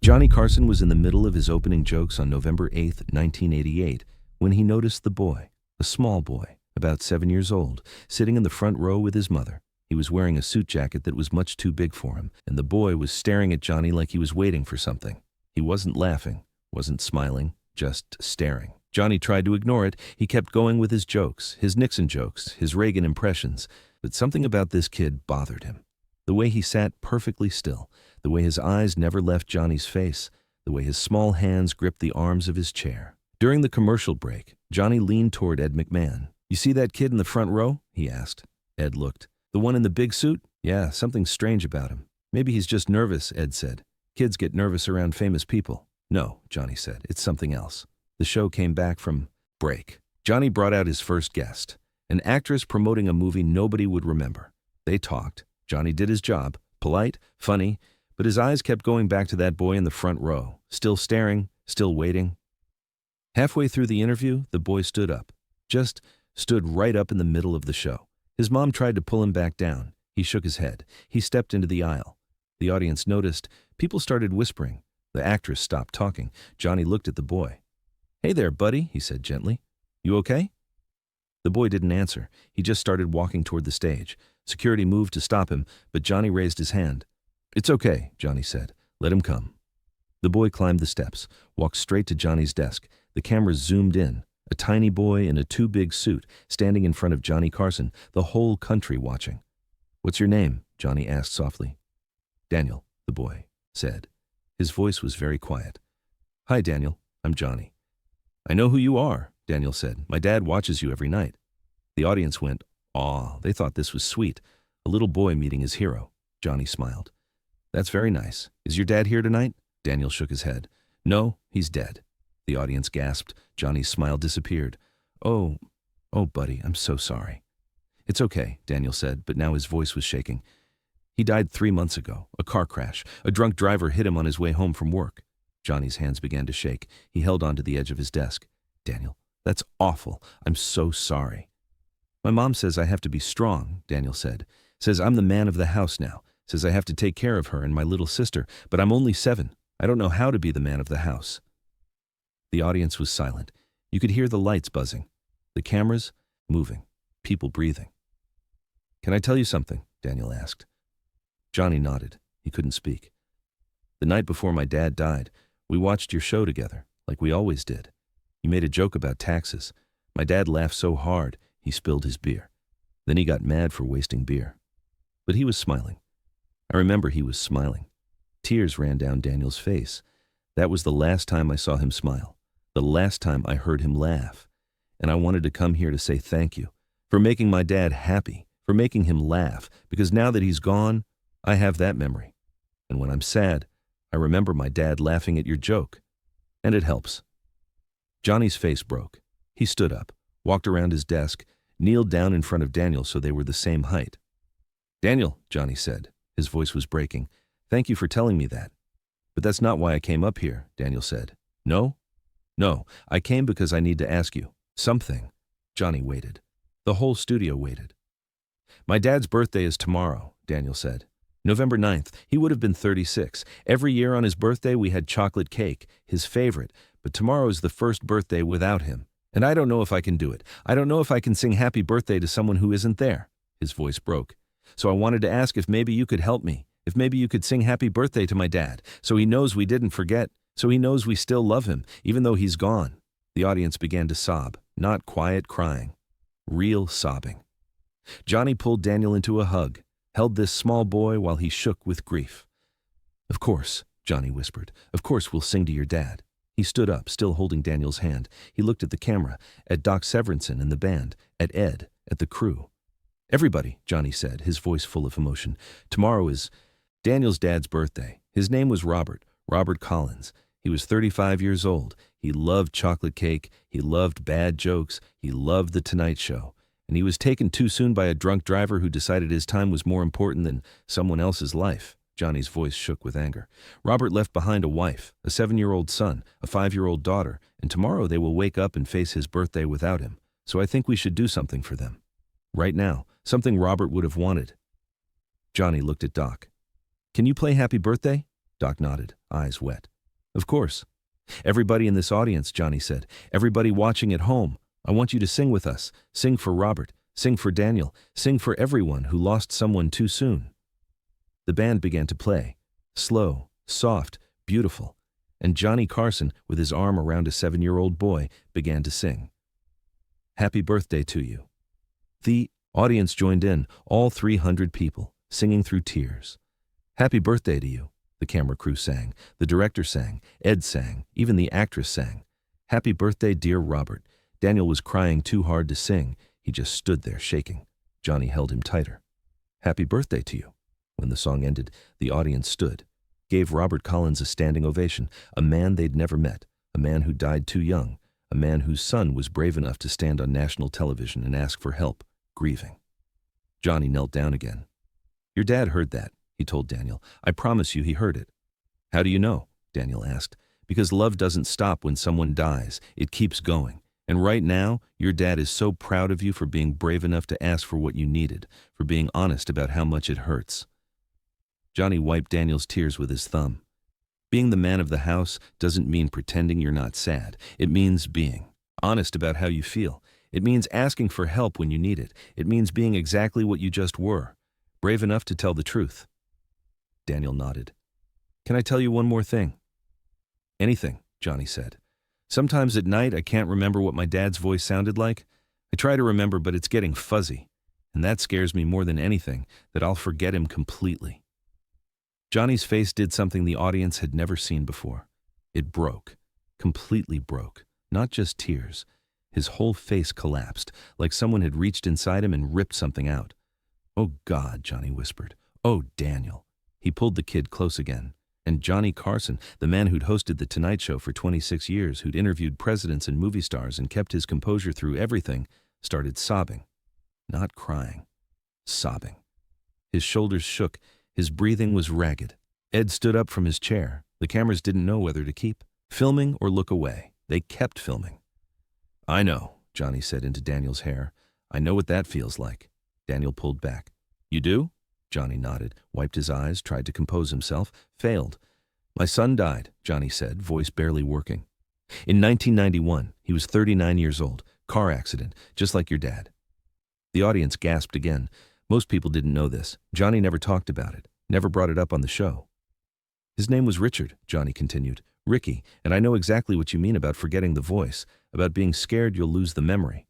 Johnny Carson was in the middle of his opening jokes on November 8, 1988, when he noticed the boy, a small boy, about 7 years old, sitting in the front row with his mother. He was wearing a suit jacket that was much too big for him, and the boy was staring at Johnny like he was waiting for something. He wasn't laughing, wasn't smiling, just staring. Johnny tried to ignore it. He kept going with his jokes, his Nixon jokes, his Reagan impressions, but something about this kid bothered him. The way he sat perfectly still, the way his eyes never left Johnny's face, the way his small hands gripped the arms of his chair. During the commercial break, Johnny leaned toward Ed McMahon. "You see that kid in the front row?" he asked. Ed looked. "The one in the big suit? Yeah, something's strange about him. Maybe he's just nervous," Ed said. "Kids get nervous around famous people." "No," Johnny said. "It's something else." The show came back from break. Johnny brought out his first guest, an actress promoting a movie nobody would remember. They talked. Johnny did his job, polite, funny, but his eyes kept going back to that boy in the front row, still staring, still waiting. Halfway through the interview, the boy stood up, just stood right up in the middle of the show. His mom tried to pull him back down. He shook his head. He stepped into the aisle. The audience noticed. People started whispering. The actress stopped talking. Johnny looked at the boy. "Hey there, buddy," he said gently. "You okay?" The boy didn't answer. He just started walking toward the stage. Security moved to stop him, but Johnny raised his hand. "It's okay," Johnny said. "Let him come." The boy climbed the steps, walked straight to Johnny's desk. The camera zoomed in. A tiny boy in a too big suit, standing in front of Johnny Carson, the whole country watching. "What's your name?" Johnny asked softly. "Daniel," the boy said. His voice was very quiet. "Hi, Daniel. I'm Johnny." "I know who you are," Daniel said. "My dad watches you every night." The audience went, "Aw." They thought this was sweet. A little boy meeting his hero. Johnny smiled. "That's very nice. Is your dad here tonight?" Daniel shook his head. "No, he's dead." The audience gasped. Johnny's smile disappeared. Oh, buddy, I'm so sorry." "It's okay," Daniel said, but now his voice was shaking. "He died 3 months ago. A car crash. A drunk driver hit him on his way home from work." Johnny's hands began to shake. He held onto the edge of his desk. "Daniel, that's awful. I'm so sorry." "My mom says I have to be strong," Daniel said. "Says I'm the man of the house now. Says I have to take care of her and my little sister, but I'm only 7. I don't know how to be the man of the house." The audience was silent. You could hear the lights buzzing, the cameras moving, people breathing. "Can I tell you something?" Daniel asked. Johnny nodded. He couldn't speak. "The night before my dad died, we watched your show together, like we always did. You made a joke about taxes. My dad laughed so hard, he spilled his beer. Then he got mad for wasting beer. But he was smiling. I remember he was smiling. Tears ran down Daniel's face. That was the last time I saw him smile. The last time I heard him laugh. And I wanted to come here to say thank you for making my dad happy, for making him laugh, because now that he's gone, I have that memory. And when I'm sad, I remember my dad laughing at your joke. And it helps." Johnny's face broke. He stood up, walked around his desk, kneeled down in front of Daniel so they were the same height. "Daniel," Johnny said. His voice was breaking. "Thank you for telling me that." "But that's not why I came up here," Daniel said. "No? No, I came because I need to ask you something." Johnny waited. The whole studio waited. "My dad's birthday is tomorrow," Daniel said. "November 9th. He would have been 36. Every year on his birthday we had chocolate cake, his favorite, but tomorrow is the first birthday without him. And I don't know if I can do it. I don't know if I can sing happy birthday to someone who isn't there." His voice broke. "So I wanted to ask if maybe you could help me, if maybe you could sing happy birthday to my dad, so he knows we didn't forget, so he knows we still love him, even though he's gone." The audience began to sob, not quiet crying, real sobbing. Johnny pulled Daniel into a hug, held this small boy while he shook with grief. "Of course," Johnny whispered. "Of course we'll sing to your dad." He stood up, still holding Daniel's hand. He looked at the camera, at Doc Severinsen and the band, at Ed, at the crew. "Everybody," Johnny said, his voice full of emotion. "Tomorrow is Daniel's dad's birthday. His name was Robert Collins. He was 35 years old. He loved chocolate cake. He loved bad jokes. He loved The Tonight Show. And he was taken too soon by a drunk driver who decided his time was more important than someone else's life." Johnny's voice shook with anger. "Robert left behind a wife, a 7-year-old son, a 5-year-old daughter, and tomorrow they will wake up and face his birthday without him. So I think we should do something for them. Right now, something Robert would have wanted." Johnny looked at Doc. "Can you play Happy Birthday?" Doc nodded, eyes wet. Of course. Everybody in this audience, Johnny said. Everybody watching at home. I want you to sing with us. Sing for Robert. Sing for Daniel. Sing for everyone who lost someone too soon. The band began to play. Slow, soft, beautiful. And Johnny Carson, with his arm around a 7-year-old boy, began to sing. Happy birthday to you. The audience joined in, all 300 people, singing through tears. Happy birthday to you, the camera crew sang. The director sang. Ed sang. Even the actress sang. Happy birthday, dear Robert. Daniel was crying too hard to sing. He just stood there shaking. Johnny held him tighter. Happy birthday to you. When the song ended, the audience stood, gave Robert Collins a standing ovation, a man they'd never met, a man who died too young, a man whose son was brave enough to stand on national television and ask for help, grieving. Johnny knelt down again. Your dad heard that, he told Daniel. I promise you he heard it. How do you know? Daniel asked. Because love doesn't stop when someone dies. It keeps going. And right now, your dad is so proud of you for being brave enough to ask for what you needed, for being honest about how much it hurts. Johnny wiped Daniel's tears with his thumb. Being the man of the house doesn't mean pretending you're not sad. It means being honest about how you feel. It means asking for help when you need it. It means being exactly what you just were, brave enough to tell the truth. Daniel nodded. Can I tell you one more thing? Anything, Johnny said. Sometimes at night I can't remember what my dad's voice sounded like. I try to remember, but it's getting fuzzy. And that scares me more than anything, that I'll forget him completely. Johnny's face did something the audience had never seen before. It broke, completely broke, not just tears. His whole face collapsed, like someone had reached inside him and ripped something out. Oh God, Johnny whispered. Oh, Daniel. He pulled the kid close again. And Johnny Carson, the man who'd hosted The Tonight Show for 26 years, who'd interviewed presidents and movie stars and kept his composure through everything, started sobbing. Not crying. Sobbing. His shoulders shook. His breathing was ragged. Ed stood up from his chair. The cameras didn't know whether to keep filming or look away. They kept filming. I know, Johnny said into Daniel's hair. I know what that feels like. Daniel pulled back. You do? Johnny nodded, wiped his eyes, tried to compose himself, failed. My son died, Johnny said, voice barely working. In 1991, he was 39 years old, car accident, just like your dad. The audience gasped again. Most people didn't know this. Johnny never talked about it, never brought it up on the show. His name was Richard, Johnny continued. Ricky, and I know exactly what you mean about forgetting the voice, about being scared you'll lose the memory.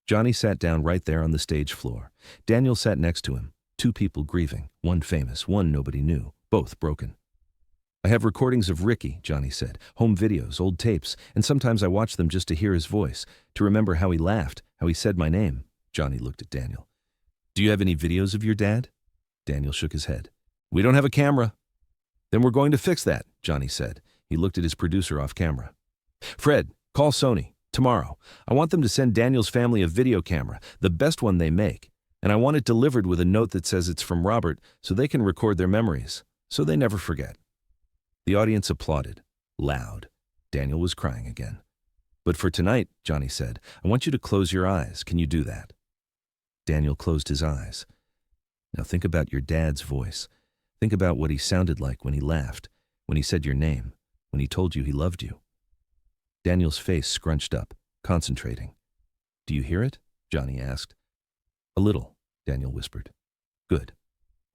Johnny sat down right there on the stage floor. Daniel sat next to him. 2 people grieving, one famous, one nobody knew, both broken. I have recordings of Ricky, Johnny said, home videos, old tapes, and sometimes I watch them just to hear his voice, to remember how he laughed, how he said my name. Johnny looked at Daniel. Do you have any videos of your dad? Daniel shook his head. We don't have a camera. Then we're going to fix that, Johnny said. He looked at his producer off camera. Fred, call Sony, tomorrow. I want them to send Daniel's family a video camera, the best one they make. And I want it delivered with a note that says it's from Robert so they can record their memories, so they never forget. The audience applauded, loud. Daniel was crying again. But for tonight, Johnny said, I want you to close your eyes. Can you do that? Daniel closed his eyes. Now think about your dad's voice. Think about what he sounded like when he laughed, when he said your name, when he told you he loved you. Daniel's face scrunched up, concentrating. Do you hear it? Johnny asked. A little, Daniel whispered. Good.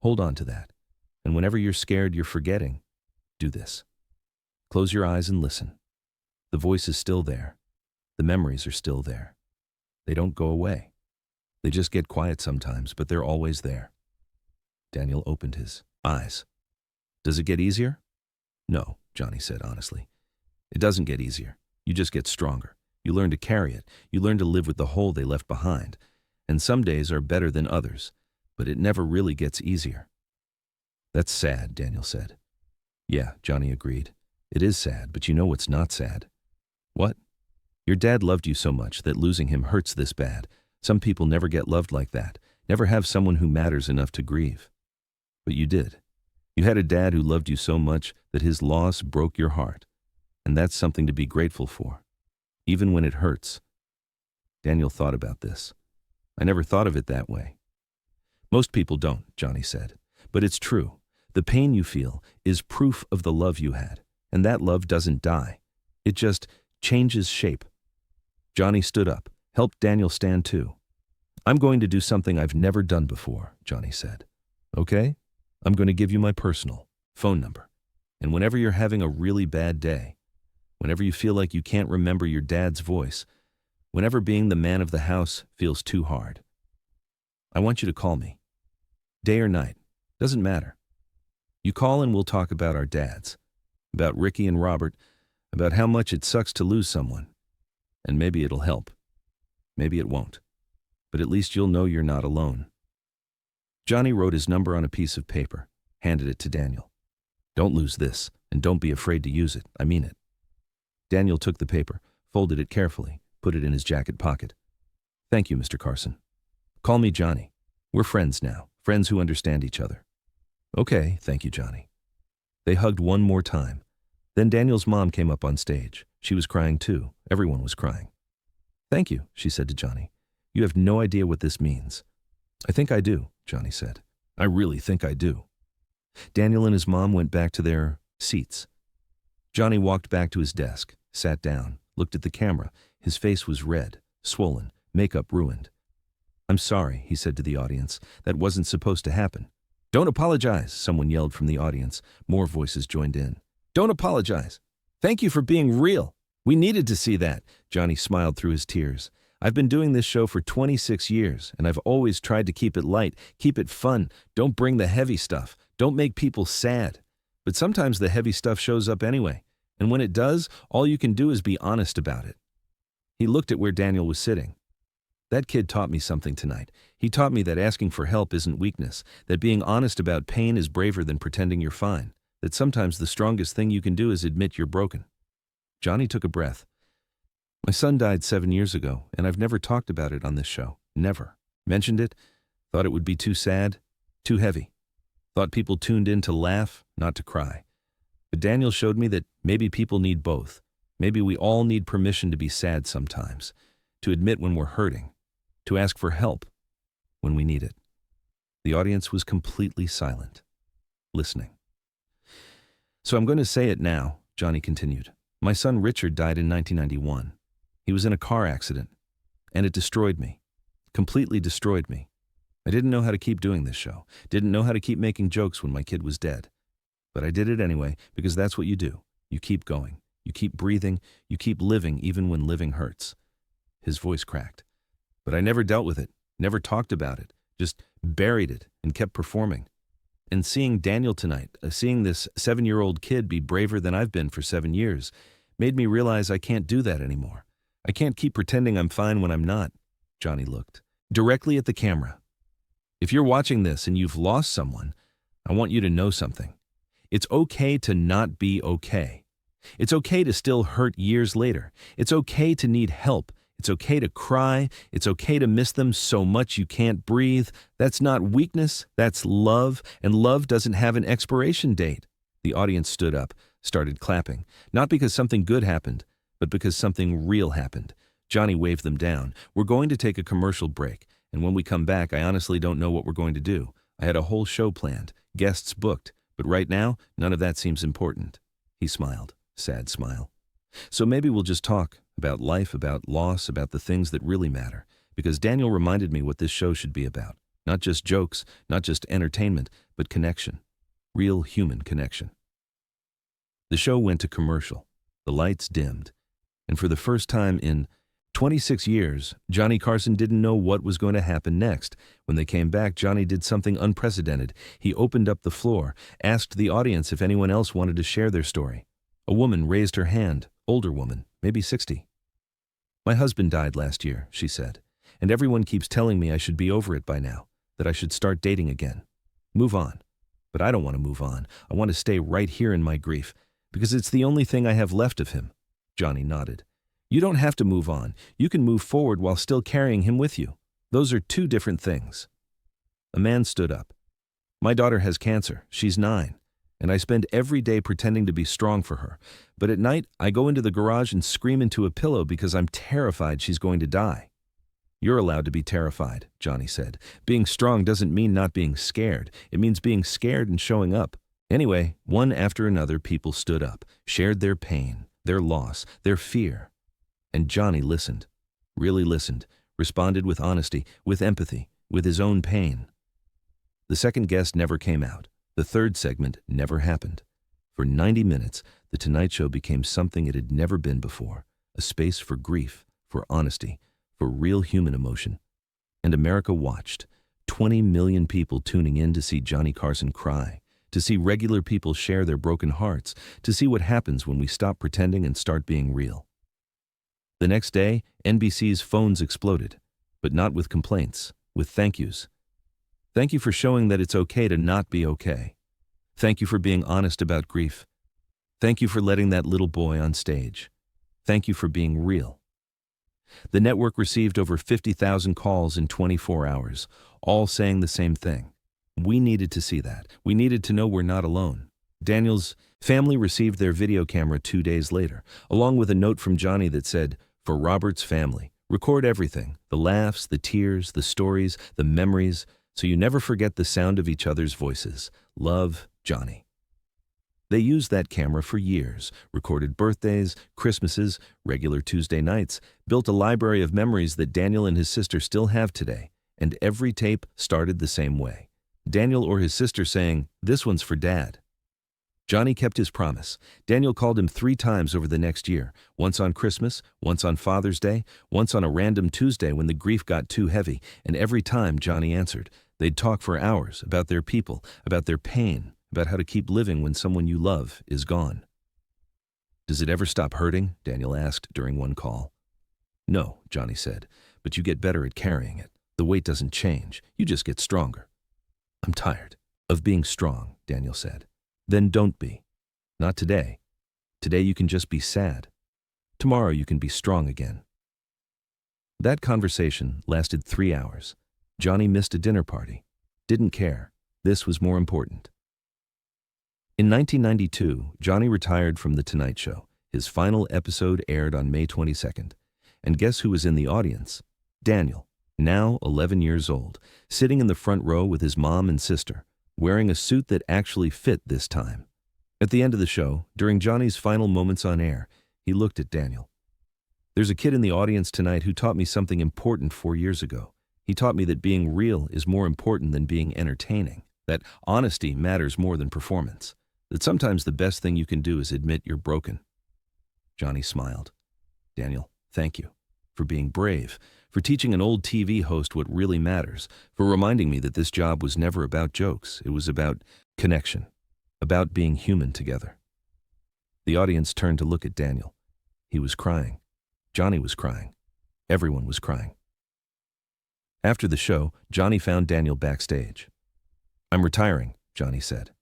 Hold on to that. And whenever you're scared you're forgetting, do this. Close your eyes and listen. The voice is still there. The memories are still there. They don't go away. They just get quiet sometimes, but they're always there. Daniel opened his eyes. Does it get easier? No, Johnny said honestly. It doesn't get easier. You just get stronger. You learn to carry it. You learn to live with the hole they left behind. And some days are better than others, but it never really gets easier. That's sad, Daniel said. Yeah, Johnny agreed. It is sad, but you know what's not sad. What? Your dad loved you so much that losing him hurts this bad. Some people never get loved like that, never have someone who matters enough to grieve. But you did. You had a dad who loved you so much that his loss broke your heart. And that's something to be grateful for, even when it hurts. Daniel thought about this. I never thought of it that way. Most people don't, Johnny said. But it's true. The pain you feel is proof of the love you had. And that love doesn't die. It just changes shape. Johnny stood up, helped Daniel stand too. I'm going to do something I've never done before, Johnny said. Okay? I'm going to give you my personal phone number. And whenever you're having a really bad day, whenever you feel like you can't remember your dad's voice, whenever being the man of the house feels too hard, I want you to call me. Day or night, doesn't matter. You call and we'll talk about our dads, about Ricky and Robert, about how much it sucks to lose someone. And maybe it'll help. Maybe it won't. But at least you'll know you're not alone. Johnny wrote his number on a piece of paper, handed it to Daniel. Don't lose this, and don't be afraid to use it. I mean it. Daniel took the paper, folded it carefully, put it in his jacket pocket. Thank you, Mr. Carson. Call me Johnny. We're friends now, friends who understand each other. Okay, thank you, Johnny. They hugged one more time. Then Daniel's mom came up on stage. She was crying too. Everyone was crying. Thank you, she said to Johnny. You have no idea what this means. I think I do, Johnny said. I really think I do. Daniel and his mom went back to their seats. Johnny walked back to his desk, sat down, looked at the camera. His face was red, swollen, makeup ruined. I'm sorry, he said to the audience. That wasn't supposed to happen. Don't apologize, someone yelled from the audience. More voices joined in. Don't apologize. Thank you for being real. We needed to see that. Johnny smiled through his tears. I've been doing this show for 26 years, and I've always tried to keep it light, keep it fun. Don't bring the heavy stuff. Don't make people sad. But sometimes the heavy stuff shows up anyway, and when it does, all you can do is be honest about it. He looked at where Daniel was sitting. That kid taught me something tonight. He taught me that asking for help isn't weakness, that being honest about pain is braver than pretending you're fine, that sometimes the strongest thing you can do is admit you're broken. Johnny took a breath. My son died 7 years ago, and I've never talked about it on this show. Never. Mentioned it, thought it would be too sad, too heavy. Thought people tuned in to laugh, not to cry. But Daniel showed me that maybe people need both. Maybe we all need permission to be sad sometimes, to admit when we're hurting, to ask for help when we need it. The audience was completely silent, listening. So I'm going to say it now, Johnny continued. My son Richard died in 1991. He was in a car accident, and it destroyed me, completely destroyed me. I didn't know how to keep doing this show, didn't know how to keep making jokes when my kid was dead. But I did it anyway, because that's what you do. You keep going, you keep breathing, you keep living even when living hurts. His voice cracked. But I never dealt with it, never talked about it, just buried it and kept performing. And seeing Daniel tonight, seeing this 7-year-old kid be braver than I've been for 7 years, made me realize I can't do that anymore. I can't keep pretending I'm fine when I'm not. Johnny looked directly at the camera. If you're watching this and you've lost someone, I want you to know something. It's okay to not be okay. It's okay to still hurt years later. It's okay to need help. It's okay to cry. It's okay to miss them so much you can't breathe. That's not weakness, that's love, and love doesn't have an expiration date. The audience stood up, started clapping, not because something good happened, but because something real happened. Johnny waved them down. We're going to take a commercial break, and when we come back, I honestly don't know what we're going to do. I had a whole show planned, guests booked, but right now, none of that seems important. He smiled, sad smile. So maybe we'll just talk about life, about loss, about the things that really matter, because Daniel reminded me what this show should be about. Not just jokes, not just entertainment, but connection. Real human connection. The show went to commercial. The lights dimmed. And for the first time in 26 years, Johnny Carson didn't know what was going to happen next. When they came back, Johnny did something unprecedented. He opened up the floor, asked the audience if anyone else wanted to share their story. A woman raised her hand, older woman, maybe 60. My husband died last year, she said, and everyone keeps telling me I should be over it by now, that I should start dating again. Move on. But I don't want to move on. I want to stay right here in my grief, because it's the only thing I have left of him. Johnny nodded. You don't have to move on. You can move forward while still carrying him with you. Those are two different things. A man stood up. My daughter has cancer. She's 9. And I spend every day pretending to be strong for her. But at night, I go into the garage and scream into a pillow because I'm terrified she's going to die. You're allowed to be terrified, Johnny said. Being strong doesn't mean not being scared. It means being scared and showing up. Anyway, one after another, people stood up, shared their pain, their loss, their fear. And Johnny listened, really listened, responded with honesty, with empathy, with his own pain. The second guest never came out. The third segment never happened. For 90 minutes, The Tonight Show became something it had never been before, a space for grief, for honesty, for real human emotion. And America watched, 20 million people tuning in to see Johnny Carson cry, to see regular people share their broken hearts, to see what happens when we stop pretending and start being real. The next day, NBC's phones exploded, but not with complaints, with thank yous. Thank you for showing that it's okay to not be okay. Thank you for being honest about grief. Thank you for letting that little boy on stage. Thank you for being real. The network received over 50,000 calls in 24 hours, all saying the same thing. We needed to see that. We needed to know we're not alone. Daniel's family received their video camera 2 days later, along with a note from Johnny that said, "For Robert's family, record everything, the laughs, the tears, the stories, the memories, so you never forget the sound of each other's voices. Love, Johnny." They used that camera for years, recorded birthdays, Christmases, regular Tuesday nights, built a library of memories that Daniel and his sister still have today, and every tape started the same way. Daniel or his sister saying, "This one's for Dad." Johnny kept his promise. Daniel called him 3 times over the next year, once on Christmas, once on Father's Day, once on a random Tuesday when the grief got too heavy, and every time Johnny answered. They'd talk for hours about their people, about their pain, about how to keep living when someone you love is gone. "Does it ever stop hurting?" Daniel asked during one call. "No," Johnny said, "but you get better at carrying it. The weight doesn't change. You just get stronger." "I'm tired of being strong," Daniel said. "Then don't be. Not today. Today you can just be sad. Tomorrow you can be strong again." That conversation lasted 3 hours. Johnny missed a dinner party. Didn't care. This was more important. In 1992, Johnny retired from The Tonight Show. His final episode aired on May 22nd. And guess who was in the audience? Daniel, now 11 years old, sitting in the front row with his mom and sister, wearing a suit that actually fit this time. At the end of the show, during Johnny's final moments on air, he looked at Daniel. "There's a kid in the audience tonight who taught me something important 4 years ago. He taught me that being real is more important than being entertaining, that honesty matters more than performance, that sometimes the best thing you can do is admit you're broken." Johnny smiled. "Daniel, thank you for being brave, for teaching an old TV host what really matters, for reminding me that this job was never about jokes. It was about connection, about being human together." The audience turned to look at Daniel. He was crying. Johnny was crying. Everyone was crying. After the show, Johnny found Daniel backstage. "I'm retiring," Johnny said.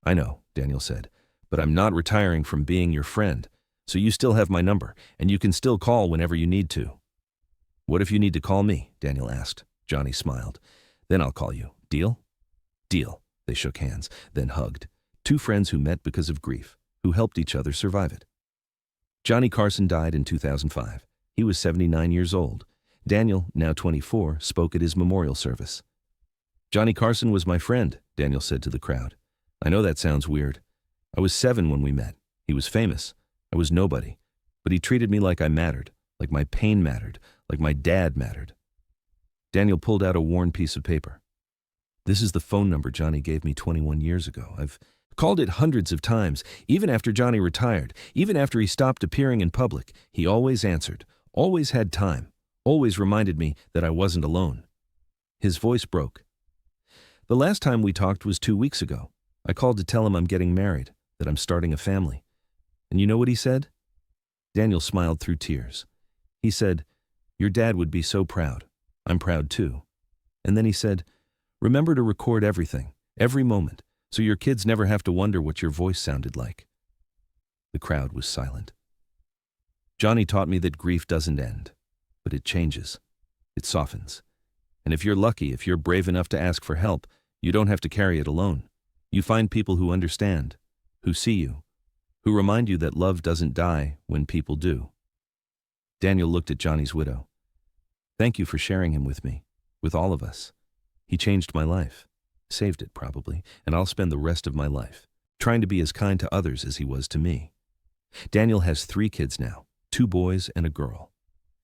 "I know," Daniel said, "but I'm not retiring from being your friend, so you still have my number, and you can still call whenever you need to." "What if you need to call me?" Daniel asked. Johnny smiled. "Then I'll call you. Deal?" "Deal." They shook hands, then hugged. 2 friends who met because of grief, who helped each other survive it. Johnny Carson died in 2005. He was 79 years old. Daniel, now 24, spoke at his memorial service. "Johnny Carson was my friend," Daniel said to the crowd. "I know that sounds weird. I was 7 when we met. He was famous. I was nobody. But he treated me like I mattered, like my pain mattered, like my dad mattered." Daniel pulled out a worn piece of paper. "This is the phone number Johnny gave me 21 years ago. I've called it hundreds of times, even after Johnny retired, even after he stopped appearing in public. He always answered, always had time, always reminded me that I wasn't alone." His voice broke. "The last time we talked was 2 weeks ago. I called to tell him I'm getting married, that I'm starting a family. And you know what he said?" Daniel smiled through tears. He said, "Your dad would be so proud. I'm proud too." And then he said, "Remember to record everything, every moment, so your kids never have to wonder what your voice sounded like." The crowd was silent. "Johnny taught me that grief doesn't end, but it changes. It softens. And if you're lucky, if you're brave enough to ask for help, you don't have to carry it alone. You find people who understand, who see you, who remind you that love doesn't die when people do." Daniel looked at Johnny's widow. "Thank you for sharing him with me, with all of us. He changed my life, saved it probably, and I'll spend the rest of my life trying to be as kind to others as he was to me. Daniel has 3 kids now, 2 boys and a girl.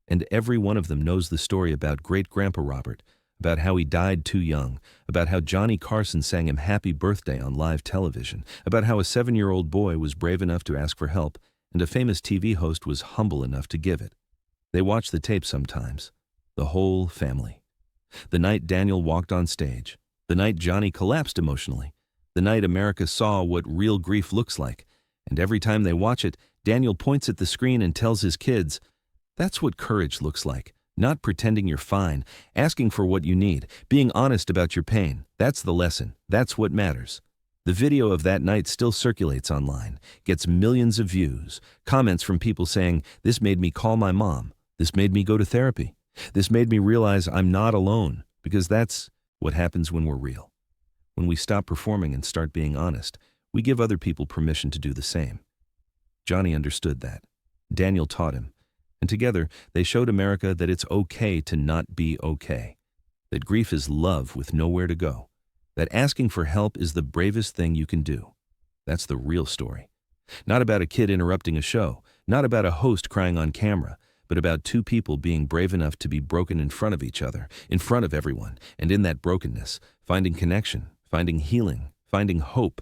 And every one of them knows the story about great-grandpa Robert, about how he died too young, about how Johnny Carson sang him happy birthday on live television, about how a 7-year-old boy was brave enough to ask for help, and a famous TV host was humble enough to give it. They watch the tape sometimes, the whole family. The night Daniel walked on stage, the night Johnny collapsed emotionally, the night America saw what real grief looks like, and every time they watch it, Daniel points at the screen and tells his kids, "That's what courage looks like. Not pretending you're fine, asking for what you need, being honest about your pain. That's the lesson. That's what matters." The video of that night still circulates online, gets millions of views, comments from people saying, "This made me call my mom. This made me go to therapy. This made me realize I'm not alone," because that's what happens when we're real. When we stop performing and start being honest, we give other people permission to do the same. Johnny understood that. Daniel taught him. And together, they showed America that it's okay to not be okay. That grief is love with nowhere to go. That asking for help is the bravest thing you can do. That's the real story. Not about a kid interrupting a show, not about a host crying on camera, but about 2 people being brave enough to be broken in front of each other, in front of everyone, and in that brokenness, finding connection, finding healing, finding hope.